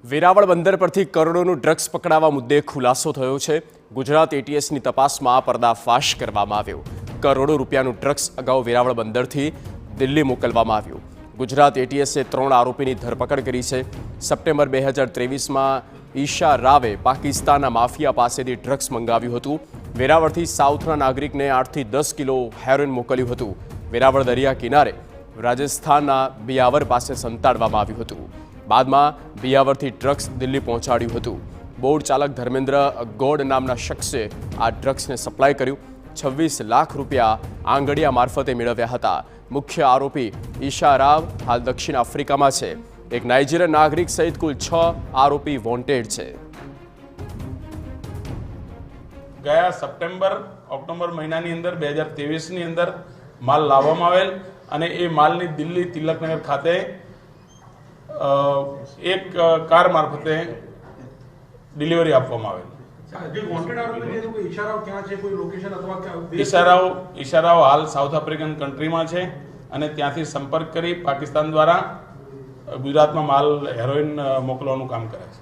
વેરાવળ બંદર પરથી કરોડોનું ડ્રગ્સ પકડાવા મુદ્દે ખુલાસો થયો છે। ગુજરાત એટીએસની તપાસમાં પર્દાફાશ કરવામાં આવ્યો। કરોડો રૂપિયાનું ડ્રગ્સ અગાઉ વેરાવળ બંદરથી દિલ્હી મોકલવામાં આવ્યું। ગુજરાત એટીએસે 3 આરોપીની ધરપકડ કરી છે। સપ્ટેમ્બર 2023માં ઈશા રાવે પાકિસ્તાનના માફિયા પાસેથી ડ્રગ્સ મંગાવ્યું હતું। વેરાવળથી સાઉથના નાગરિકને 8 થી 10 કિલો હેરોઇન મોકલ્યું હતું। વેરાવળ દરિયા કિનારે રાજસ્થાનના બિયાવર પાસે સંતાડવામાં આવ્યું હતું। બાદમાં બિયાવરથી ડ્રગ્સ દિલ્હી પહોંચાડ્યું હતું। બોર્ડ ચાલક ધર્મેન્દ્ર ગોડ નામના શખ્સે આ ડ્રગ્સને સપ્લાય કર્યું। 26 લાખ રૂપિયા આંગડિયા મારફતે મેળવ્યા હતા। મુખ્ય આરોપી ઈશા રાવ હાલ દક્ષિણ આફ્રિકામાં છે। એક નાઇજીરિયન નાગરિક સહિત કુલ 6 આરોપી વોન્ટેડ છે। ગયા સપ્ટેમ્બર ઓક્ટોબર મહિનાની અંદર 2023ની અંદર માલ લાવવામાં આવેલ અને એ માલની દિલ્હી તિલકનગર ખાતે એક કાર મારફતે ડિલિવરી આપવામાં આવેલ। ઈશારાવ હાલ સાઉથ આફ્રિકન કન્ટ્રીમાં છે અને ત્યાંથી સંપર્ક કરી પાકિસ્તાન દ્વારા ગુજરાતમાં માલ હેરોઇન મોકલવાનું કામ કરે છે।